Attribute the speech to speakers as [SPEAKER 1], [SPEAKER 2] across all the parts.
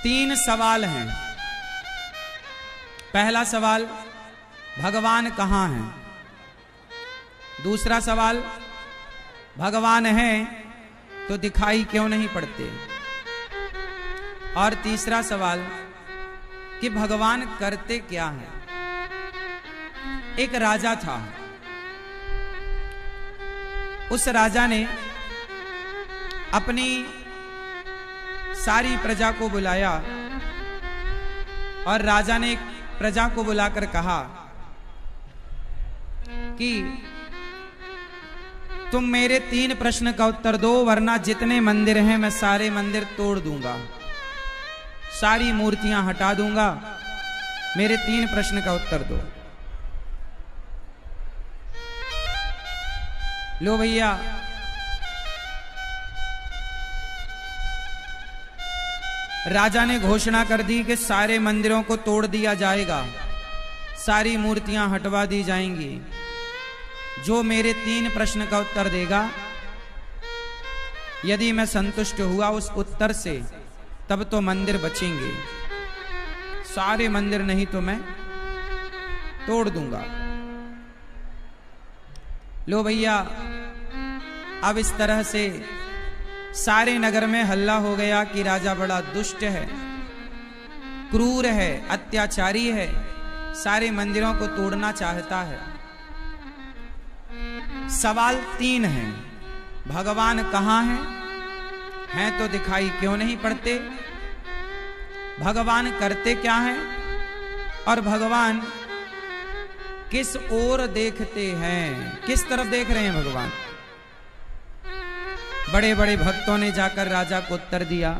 [SPEAKER 1] तीन सवाल हैं। पहला सवाल, भगवान कहाँ हैं? दूसरा सवाल, भगवान हैं तो दिखाई क्यों नहीं पड़ते? और तीसरा सवाल कि भगवान करते क्या हैं? एक राजा था। उस राजा ने अपनी सारी प्रजा को बुलाया और राजा ने प्रजा को बुलाकर कहा कि तुम मेरे 3 प्रश्न का उत्तर दो, वरना जितने मंदिर हैं मैं सारे मंदिर तोड़ दूंगा, सारी मूर्तियां हटा दूंगा। मेरे 3 प्रश्न का उत्तर दो। लो भैया, राजा ने घोषणा कर दी कि सारे मंदिरों को तोड़ दिया जाएगा, सारी मूर्तियां हटवा दी जाएंगी। जो मेरे 3 प्रश्न का उत्तर देगा, यदि मैं संतुष्ट हुआ उस उत्तर से, तब तो मंदिर बचेंगे, सारे मंदिर नहीं तो मैं तोड़ दूंगा। लो भैया, अब इस तरह से सारे नगर में हल्ला हो गया कि राजा बड़ा दुष्ट है, क्रूर है, अत्याचारी है, सारे मंदिरों को तोड़ना चाहता है। सवाल 3 हैं। भगवान कहाँ हैं तो दिखाई क्यों नहीं पड़ते? भगवान करते क्या हैं? और भगवान किस ओर देखते हैं? किस तरफ देख रहे हैं भगवान? बड़े बड़े भक्तों ने जाकर राजा को उत्तर दिया,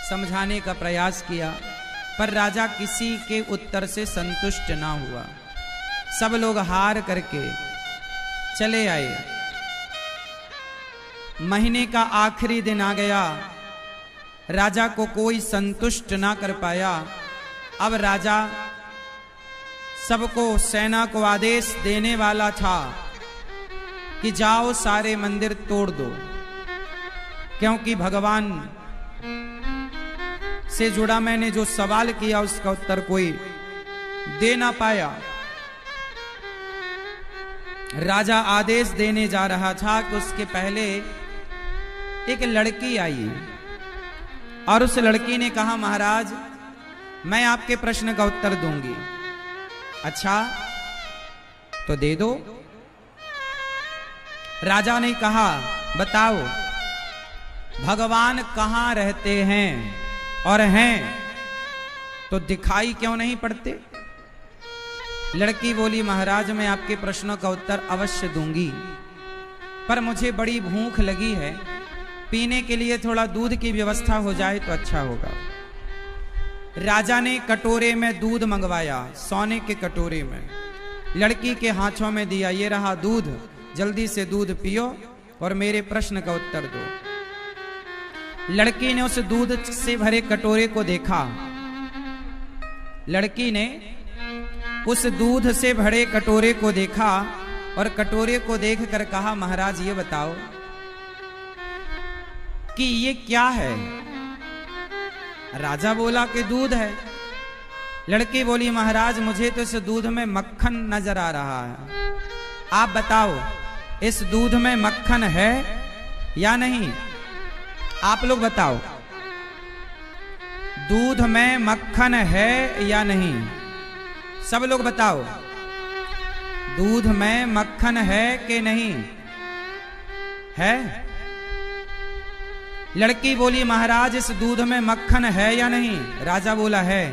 [SPEAKER 1] समझाने का प्रयास किया, पर राजा किसी के उत्तर से संतुष्ट ना हुआ। सब लोग हार करके चले आए। महीने का आखिरी दिन आ गया, राजा को कोई संतुष्ट ना कर पाया। अब राजा सबको, सेना को आदेश देने वाला था कि जाओ सारे मंदिर तोड़ दो, क्योंकि भगवान से जुड़ा मैंने जो सवाल किया उसका उत्तर कोई दे ना पाया। राजा आदेश देने जा रहा था कि उसके पहले एक लड़की आई और उस लड़की ने कहा, महाराज मैं आपके प्रश्न का उत्तर दूंगी। अच्छा तो दे दो। राजा ने कहा, बताओ भगवान कहाँ रहते हैं, और हैं तो दिखाई क्यों नहीं पड़ते? लड़की बोली, महाराज मैं आपके प्रश्नों का उत्तर अवश्य दूंगी, पर मुझे बड़ी भूख लगी है, पीने के लिए थोड़ा दूध की व्यवस्था हो जाए तो अच्छा होगा। राजा ने कटोरे में दूध मंगवाया, सोने के कटोरे में, लड़की के हाथों में दिया, ये रहा दूध, जल्दी से दूध पियो और मेरे प्रश्न का उत्तर दो। लड़की ने उस दूध से भरे कटोरे को देखा। लड़की ने उस दूध से भरे कटोरे को देखा और कटोरे को देखकर कहा, महाराज ये बताओ कि ये क्या है? राजा बोला कि दूध है। लड़की बोली, महाराज मुझे तो इस दूध में मक्खन नजर आ रहा है, आप बताओ इस दूध में मक्खन है या नहीं? आप लोग बताओ, दूध में मक्खन है या नहीं? सब लोग बताओ, दूध में मक्खन है कि नहीं है? लड़की बोली, महाराज इस दूध में मक्खन है या नहीं? राजा बोला है।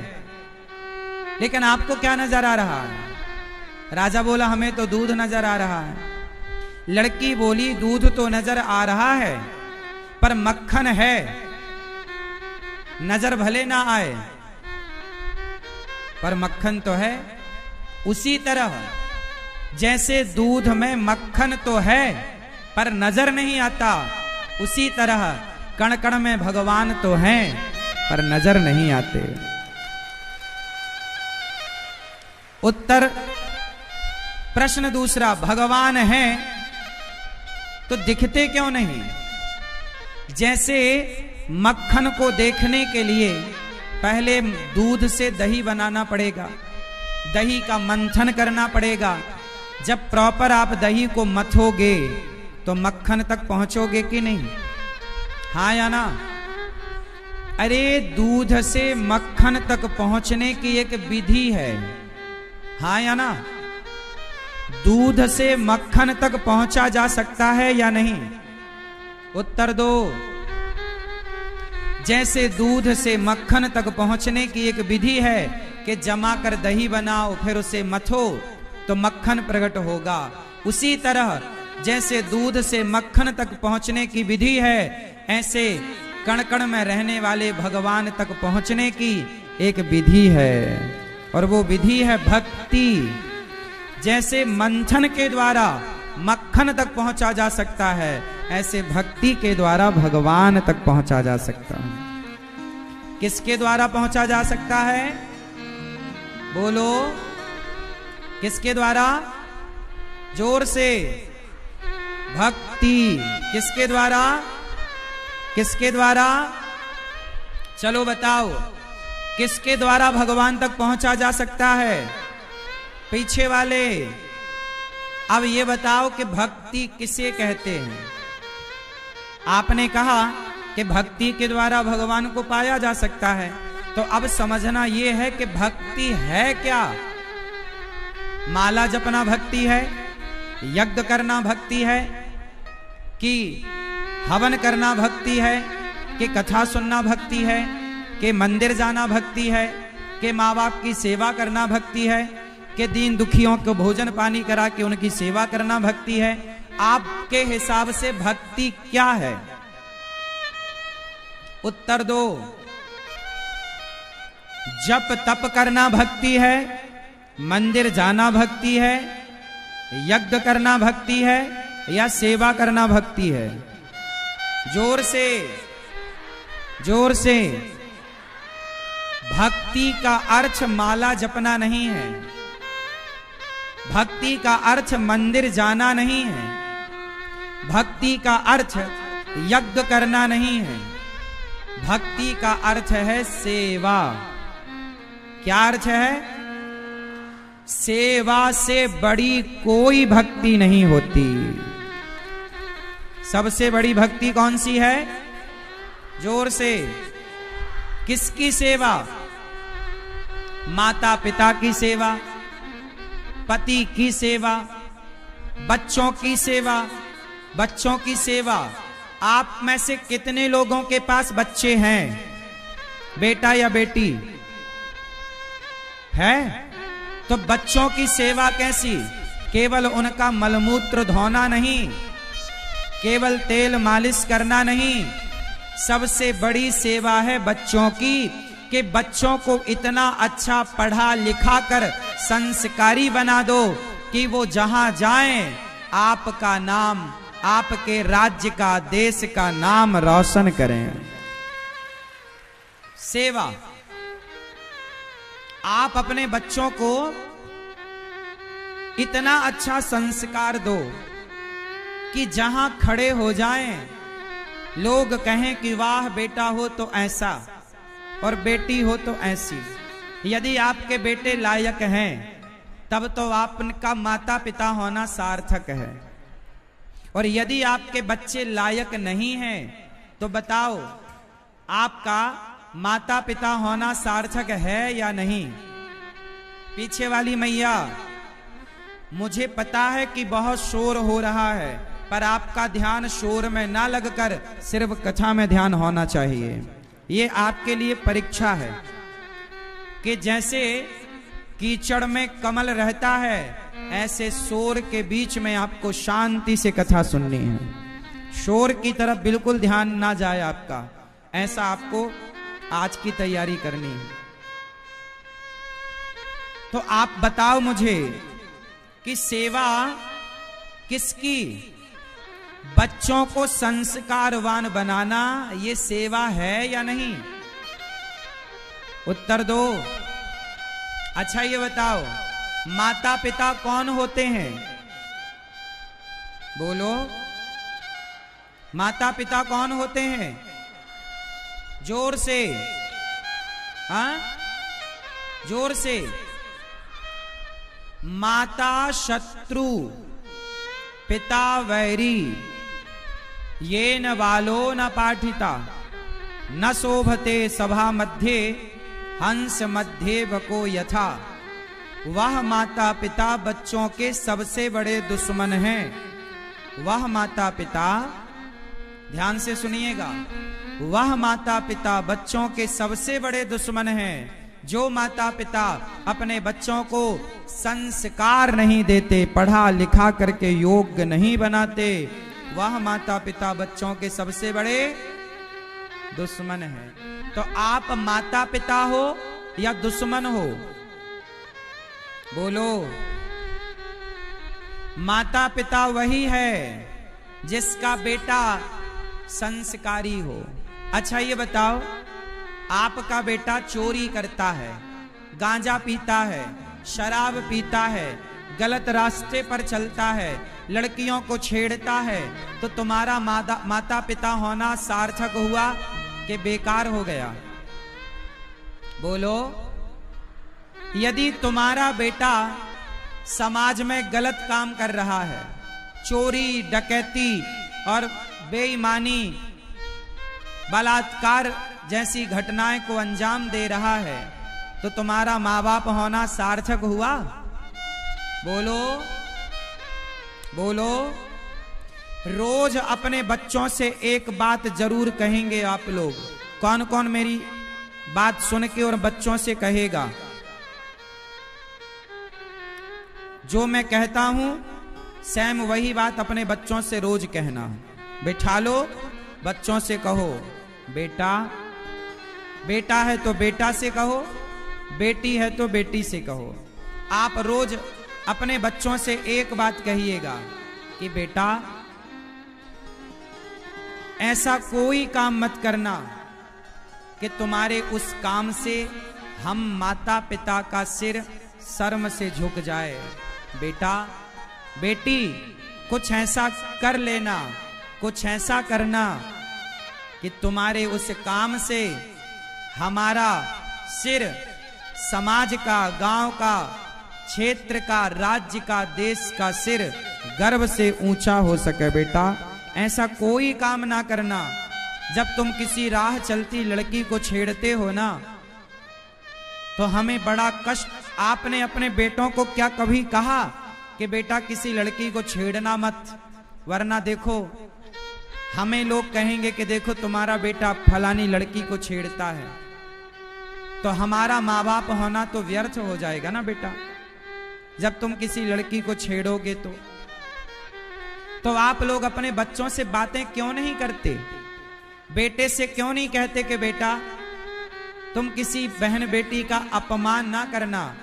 [SPEAKER 1] लेकिन आपको क्या नजर आ रहा है? राजा बोला, हमें तो दूध नजर आ रहा है। लड़की बोली, दूध तो नजर आ रहा है, पर मक्खन है, नजर भले ना आए पर मक्खन तो है। उसी तरह जैसे दूध में मक्खन तो है पर नजर नहीं आता, उसी तरह कण कण में भगवान तो हैं पर नजर नहीं आते। उत्तर प्रश्न दूसरा, भगवान हैं तो दिखते क्यों नहीं? जैसे मक्खन को देखने के लिए पहले दूध से दही बनाना पड़ेगा, दही का मंथन करना पड़ेगा। जब प्रॉपर आप दही को मथोगे तो मक्खन तक पहुंचोगे कि नहीं? हाँ या ना? अरे दूध से मक्खन तक पहुंचने की एक विधि है, हाँ या ना? दूध से मक्खन तक पहुंचा जा सकता है या नहीं? उत्तर दो। जैसे दूध से मक्खन तक पहुंचने की एक विधि है कि जमा कर दही बनाओ फिर उसे मथो तो मक्खन प्रकट होगा, उसी तरह जैसे दूध से मक्खन तक पहुंचने की विधि है, ऐसे कण कण में रहने वाले भगवान तक पहुंचने की एक विधि है, और वो विधि है भक्ति। जैसे मंथन के द्वारा मक्खन तक पहुंचा जा सकता है, ऐसे भक्ति के द्वारा भगवान तक पहुंचा जा सकता है। किसके द्वारा पहुंचा जा सकता है? बोलो, किसके द्वारा? जोर से। भक्ति। किसके द्वारा? किसके द्वारा? चलो बताओ, किसके द्वारा भगवान तक पहुंचा जा सकता है? पीछे वाले। अब ये बताओ कि भक्ति किसे कहते हैं? आपने कहा कि भक्ति के द्वारा भगवान को पाया जा सकता है, तो अब समझना ये है कि भक्ति है क्या? माला जपना भक्ति है, यज्ञ करना भक्ति है, कि हवन करना भक्ति है, कि कथा सुनना भक्ति है, कि मंदिर जाना भक्ति है, कि माँ बाप की सेवा करना भक्ति है, कि दीन दुखियों को भोजन पानी करा के उनकी सेवा करना भक्ति है? आपके हिसाब से भक्ति क्या है? उत्तर दो। जप तप करना भक्ति है, मंदिर जाना भक्ति है, यज्ञ करना भक्ति है, या सेवा करना भक्ति है? जोर से, जोर से। भक्ति का अर्थ माला जपना नहीं है, भक्ति का अर्थ मंदिर जाना नहीं है, भक्ति का अर्थ यज्ञ करना नहीं है, भक्ति का अर्थ है सेवा। क्या अर्थ है? सेवा से बड़ी कोई भक्ति नहीं होती। सबसे बड़ी भक्ति कौन सी है? जोर से। किसकी सेवा? माता पिता की सेवा, पति की सेवा, बच्चों की सेवा। बच्चों की सेवा। आप में से कितने लोगों के पास बच्चे हैं? बेटा या बेटी है? तो बच्चों की सेवा कैसी? केवल उनका मलमूत्र धोना नहीं, केवल तेल मालिश करना नहीं, सबसे बड़ी सेवा है बच्चों की कि बच्चों को इतना अच्छा पढ़ा लिखा कर संस्कारी बना दो कि वो जहां जाएं आपका नाम, आपके राज्य का, देश का नाम रोशन करें। सेवा। आप अपने बच्चों को इतना अच्छा संस्कार दो कि जहां खड़े हो जाएं लोग कहें कि वाह बेटा हो तो ऐसा और बेटी हो तो ऐसी। यदि आपके बेटे लायक हैं तब तो आपका माता पिता होना सार्थक है, और यदि आपके बच्चे लायक नहीं हैं तो बताओ आपका माता पिता होना सार्थक है या नहीं? पीछे वाली मैया, मुझे पता है कि बहुत शोर हो रहा है, पर आपका ध्यान शोर में ना लगकर सिर्फ कथा में ध्यान होना चाहिए। ये आपके लिए परीक्षा है कि जैसे कीचड़ में कमल रहता है, ऐसे शोर के बीच में आपको शांति से कथा सुननी है। शोर की तरफ बिल्कुल ध्यान ना जाए आपका, ऐसा आपको आज की तैयारी करनी है। तो आप बताओ मुझे कि सेवा किसकी? बच्चों को संस्कारवान बनाना ये सेवा है या नहीं? उत्तर दो। अच्छा ये बताओ, माता पिता कौन होते हैं? बोलो, माता पिता कौन होते हैं? जोर से। हाँ, जोर से। माता शत्रु पिता वैरी, ये न बालो न पाठिता, न शोभते सभा मध्य हंस मध्य बको यथा। वह माता पिता बच्चों के सबसे बड़े दुश्मन हैं। वह माता पिता, ध्यान से सुनिएगा, वह माता पिता बच्चों के सबसे बड़े दुश्मन हैं जो माता पिता अपने बच्चों को संस्कार नहीं देते, पढ़ा लिखा करके योग्य नहीं बनाते। वह माता पिता बच्चों के सबसे बड़े दुश्मन हैं। तो आप माता पिता हो या दुश्मन हो? बोलो। माता पिता वही है जिसका बेटा संस्कारी हो। अच्छा ये बताओ, आपका बेटा चोरी करता है, गांजा पीता है, शराब पीता है, गलत रास्ते पर चलता है, लड़कियों को छेड़ता है, तो तुम्हारा माता पिता होना सार्थक हुआ कि बेकार हो गया? बोलो। यदि तुम्हारा बेटा समाज में गलत काम कर रहा है, चोरी डकैती और बेईमानी बलात्कार जैसी घटनाएं को अंजाम दे रहा है, तो तुम्हारा माँ बाप होना सार्थक हुआ? बोलो बोलो। रोज अपने बच्चों से एक बात जरूर कहेंगे आप लोग। कौन कौन मेरी बात सुन के और बच्चों से कहेगा? जो मैं कहता हूं सेम वही बात अपने बच्चों से रोज कहना। बिठा लो, बच्चों से कहो, बेटा, बेटा है तो बेटा से कहो, बेटी है तो बेटी से कहो। आप रोज अपने बच्चों से एक बात कहिएगा कि बेटा, ऐसा कोई काम मत करना कि तुम्हारे उस काम से हम माता पिता का सिर शर्म से झुक जाए। बेटा, बेटी, कुछ ऐसा कर लेना, कुछ ऐसा करना कि तुम्हारे उस काम से हमारा सिर समाज का, गांव का, क्षेत्र का, राज्य का, देश का सिर गर्व से ऊंचा हो सके। बेटा, ऐसा कोई काम ना करना। जब तुम किसी राह चलती लड़की को छेड़ते हो ना, तो हमें बड़ा कष्ट। आपने अपने बेटों को क्या कभी कहा कि बेटा किसी लड़की को छेड़ना मत, वरना देखो हमें लोग कहेंगे कि देखो तुम्हारा बेटा फलानी लड़की को छेड़ता है, तो हमारा माँ बाप होना तो व्यर्थ हो जाएगा ना बेटा। जब तुम किसी लड़की को छेड़ोगे तो आप लोग अपने बच्चों से बातें क्यों नहीं करते? बेटे से क्यों नहीं कहते कि बेटा तुम किसी बहन बेटी का अपमान ना करना,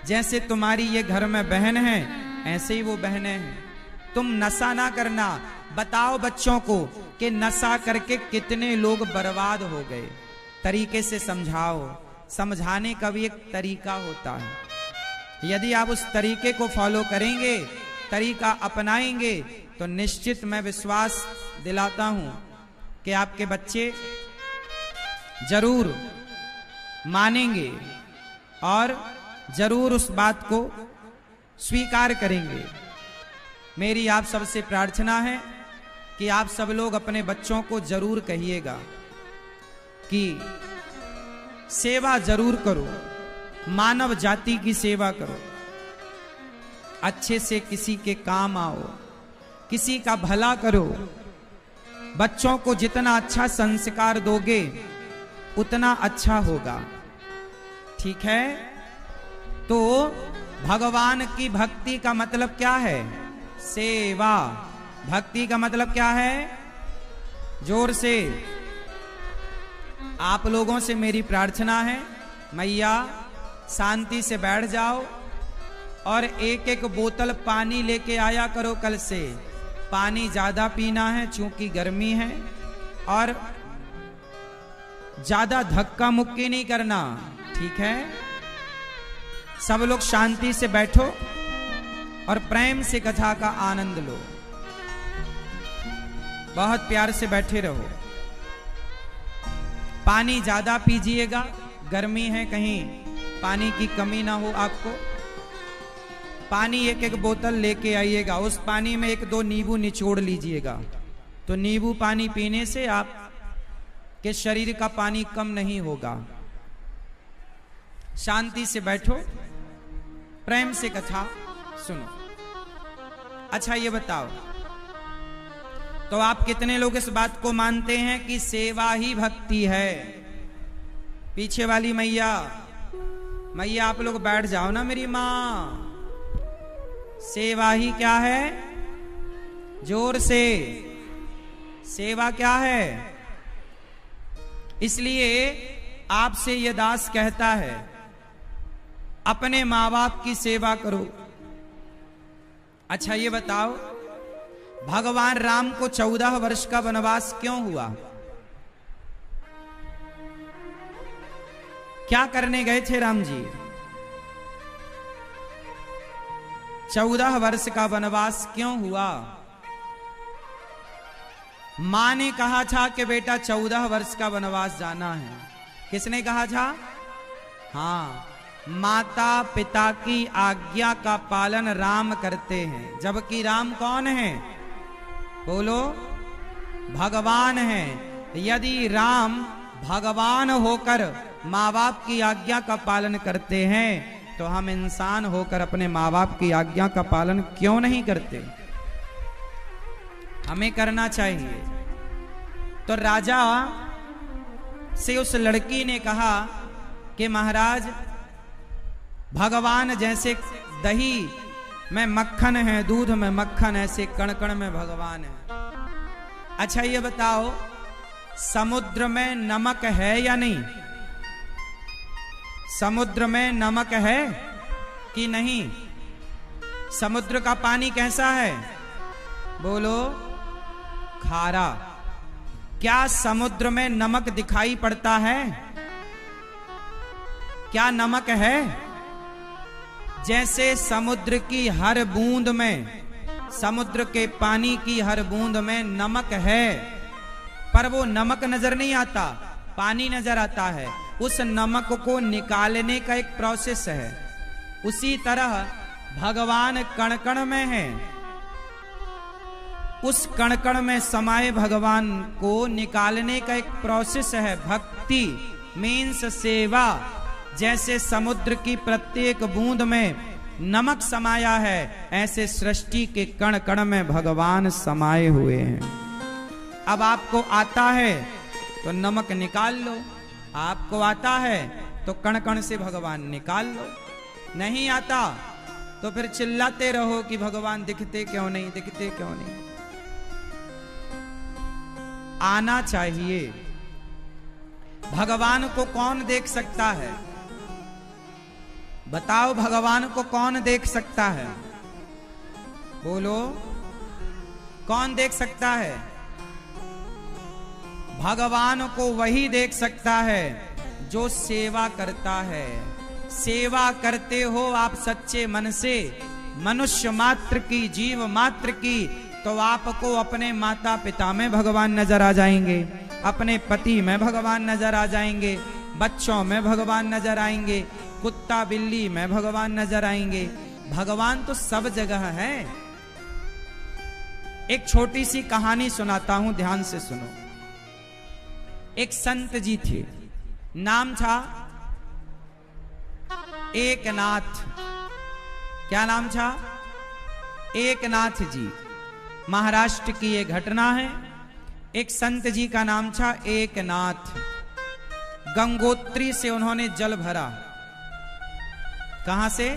[SPEAKER 1] जैसे तुम्हारी ये घर में बहन है ऐसे ही वो बहनें हैं। तुम नशा ना करना। बताओ बच्चों को कि नशा करके कितने लोग बर्बाद हो गए। तरीके से समझाओ। समझाने का भी एक तरीका होता है। यदि आप उस तरीके को फॉलो करेंगे, तरीका अपनाएंगे, तो निश्चित मैं विश्वास दिलाता हूं कि आपके बच्चे जरूर मानेंगे और जरूर उस बात को स्वीकार करेंगे। मेरी आप सबसे प्रार्थना है कि आप सब लोग अपने बच्चों को जरूर कहिएगा कि सेवा जरूर करो, मानव जाति की सेवा करो, अच्छे से किसी के काम आओ, किसी का भला करो। बच्चों को जितना अच्छा संस्कार दोगे उतना अच्छा होगा। ठीक है? तो भगवान की भक्ति का मतलब क्या है? सेवा। भक्ति का मतलब क्या है? जोर से। आप लोगों से मेरी प्रार्थना है, मैया शांति से बैठ जाओ और एक एक बोतल पानी लेके आया करो कल से। पानी ज्यादा पीना है चूंकि गर्मी है, और ज्यादा धक्का मुक्की नहीं करना। ठीक है? सब लोग शांति से बैठो और प्रेम से कथा का आनंद लो। बहुत प्यार से बैठे रहो। पानी ज्यादा पीजिएगा, गर्मी है, कहीं पानी की कमी ना हो आपको, पानी एक एक बोतल लेके आइएगा। उस पानी में 1-2 नींबू निचोड़ लीजिएगा। तो नींबू पानी पीने से आप के शरीर का पानी कम नहीं होगा। शांति से बैठो, प्रेम से कथा सुनो। अच्छा ये बताओ, तो आप कितने लोग इस बात को मानते हैं कि सेवा ही भक्ति है? पीछे वाली मैया, मैया आप लोग बैठ जाओ ना मेरी मां। सेवा ही क्या है? जोर से, सेवा क्या है? इसलिए आपसे ये दास कहता है, अपने माँ बाप की सेवा करो। अच्छा ये बताओ, भगवान राम को 14 वर्ष का वनवास क्यों हुआ? क्या करने गए थे राम जी? 14 वर्ष का वनवास क्यों हुआ? मां ने कहा था कि बेटा 14 वर्ष का वनवास जाना है। किसने कहा था? हाँ, माता पिता की आज्ञा का पालन राम करते हैं। जबकि राम कौन है? बोलो, भगवान है। यदि राम भगवान होकर माँ बाप की आज्ञा का पालन करते हैं, तो हम इंसान होकर अपने माँ बाप की आज्ञा का पालन क्यों नहीं करते? हमें करना चाहिए। तो राजा से उस लड़की ने कहा कि महाराज, भगवान जैसे दही में मक्खन है, दूध में मक्खन, ऐसे कण कण में भगवान है। अच्छा ये बताओ, समुद्र में नमक है या नहीं? समुद्र में नमक है कि नहीं? समुद्र का पानी कैसा है? बोलो, खारा। क्या समुद्र में नमक दिखाई पड़ता है? क्या नमक है? जैसे समुद्र की हर बूंद में, समुद्र के पानी की हर बूंद में नमक है, पर वो नमक नजर नहीं आता, पानी नजर आता है। उस नमक को निकालने का एक प्रोसेस है। उसी तरह भगवान कण कण में है। उस कण कण में समाये भगवान को निकालने का एक प्रोसेस है। भक्ति मीन्स सेवा। जैसे समुद्र की प्रत्येक बूंद में नमक समाया है, ऐसे सृष्टि के कण कण में भगवान समाये हुए हैं। अब आपको आता है तो नमक निकाल लो, आपको आता है तो कण कण से भगवान निकाल लो। नहीं आता तो फिर चिल्लाते रहो कि भगवान दिखते क्यों नहीं, दिखते क्यों नहीं। आना चाहिए। भगवान को कौन देख सकता है? बताओ, भगवान को कौन देख सकता है? बोलो, कौन देख सकता है? भगवान को वही देख सकता है जो सेवा करता है। सेवा करते हो आप सच्चे मन से, मनुष्य मात्र की, जीव मात्र की, तो आपको अपने माता पिता में भगवान नजर आ जाएंगे, अपने पति में भगवान नजर आ जाएंगे, बच्चों में भगवान नजर आएंगे, कुत्ता बिल्ली में भगवान नजर आएंगे। भगवान तो सब जगह है। एक छोटी सी कहानी सुनाता हूं, ध्यान से सुनो। एक संत जी थे, नाम था एकनाथ। क्या नाम था? एकनाथ जी। महाराष्ट्र की यह घटना है। एक संत जी का नाम था एकनाथ। गंगोत्री से उन्होंने जल भरा। कहां से?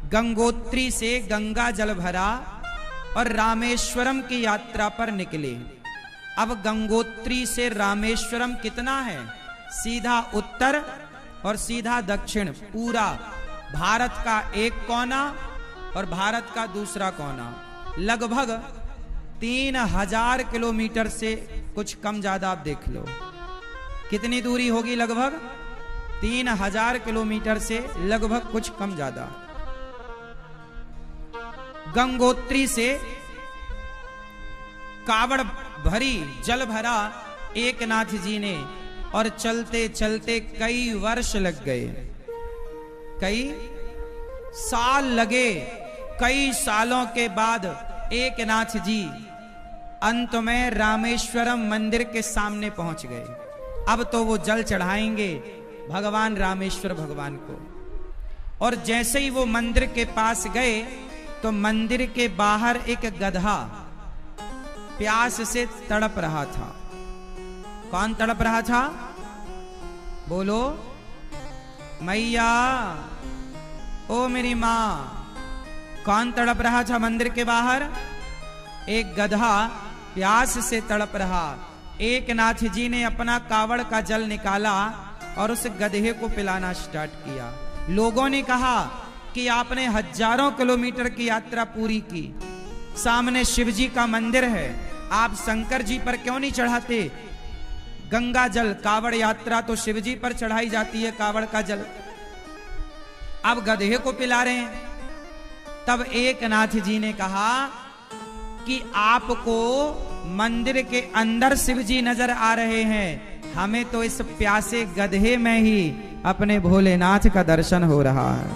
[SPEAKER 1] गंगोत्री से गंगा जल भरा और रामेश्वरम की यात्रा पर निकले। अब गंगोत्री से रामेश्वरम कितना है? सीधा उत्तर और सीधा दक्षिण, पूरा भारत का एक कोना और भारत का दूसरा कोना, लगभग 3000 किलोमीटर से कुछ कम ज्यादा। आप देख लो कितनी दूरी होगी, लगभग 3000 किलोमीटर से लगभग कुछ कम ज्यादा। गंगोत्री से कावड़ भरी, जल भरा एकनाथ जी ने और चलते चलते कई वर्ष लग गए, कई साल लगे। कई सालों के बाद एकनाथ जी अंत में रामेश्वरम मंदिर के सामने पहुंच गए। अब तो वो जल चढ़ाएंगे भगवान रामेश्वर भगवान को। और जैसे ही वो मंदिर के पास गए तो मंदिर के बाहर एक गधा प्यास से तड़प रहा था। कौन तड़प रहा था? बोलो मैया, ओ मेरी मां। कौन तड़प रहा था मंदिर के बाहर? एक गधा प्यास से तड़प रहा। एकनाथ जी ने अपना कावड़ का जल निकाला और उस गधे को पिलाना स्टार्ट किया। लोगों ने कहा कि आपने हजारों किलोमीटर की यात्रा पूरी की, सामने शिव जी का मंदिर है, आप शंकर जी पर क्यों नहीं चढ़ाते गंगा जल? कावड़ यात्रा तो शिव जी पर चढ़ाई जाती है कावड़ का जल, अब गधे को पिला रहे हैं। तब एकनाथ जी ने कहा कि आपको मंदिर के अंदर शिव जी नजर आ रहे हैं, हमें तो इस प्यासे गधे में ही अपने भोलेनाथ का दर्शन हो रहा है।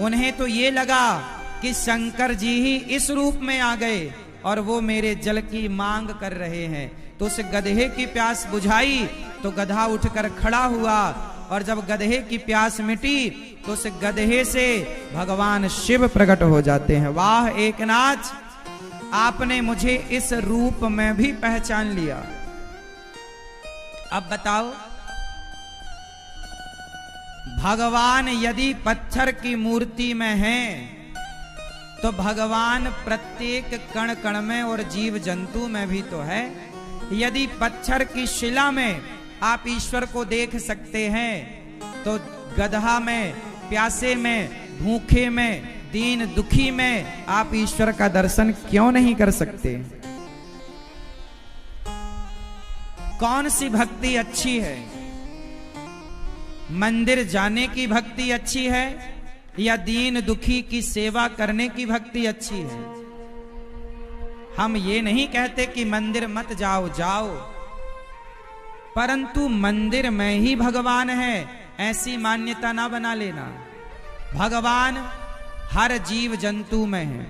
[SPEAKER 1] उन्हें तो ये लगा कि शंकर जी ही इस रूप में आ गए और वो मेरे जल की मांग कर रहे हैं। तो उस गधे की प्यास बुझाई तो गधा उठकर खड़ा हुआ, और जब गधे की प्यास मिटी तो उस गधे से भगवान शिव प्रकट हो जाते हैं। वाह एकनाथ, आपने मुझे इस रूप में भी पहचान लिया। अब बताओ, भगवान यदि पत्थर की मूर्ति में हैं, तो भगवान प्रत्येक कण कण में और जीव जंतु में भी तो है। यदि पत्थर की शिला में आप ईश्वर को देख सकते हैं, तो गधा में, प्यासे में, भूखे में, दीन दुखी में आप ईश्वर का दर्शन क्यों नहीं कर सकते? कौन सी भक्ति अच्छी है? मंदिर जाने की भक्ति अच्छी है या दीन दुखी की सेवा करने की भक्ति अच्छी है? हम ये नहीं कहते कि मंदिर मत जाओ, जाओ, परंतु मंदिर में ही भगवान है ऐसी मान्यता ना बना लेना। भगवान हर जीव जंतु में है,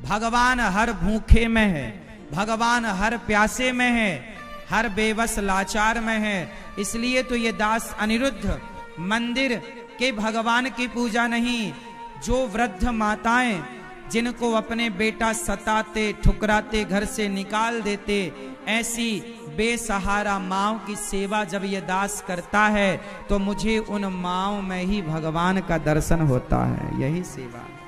[SPEAKER 1] भगवान हर भूखे में है, भगवान हर प्यासे में है, हर बेबस लाचार में है। इसलिए तो ये दास अनिरुद्ध मंदिर के भगवान की पूजा नहीं, जो वृद्ध माताएं जिनको अपने बेटा सताते ठुकराते घर से निकाल देते, ऐसी बेसहारा माँओं की सेवा जब ये दास करता है तो मुझे उन माँओं में ही भगवान का दर्शन होता है। यही सेवा है।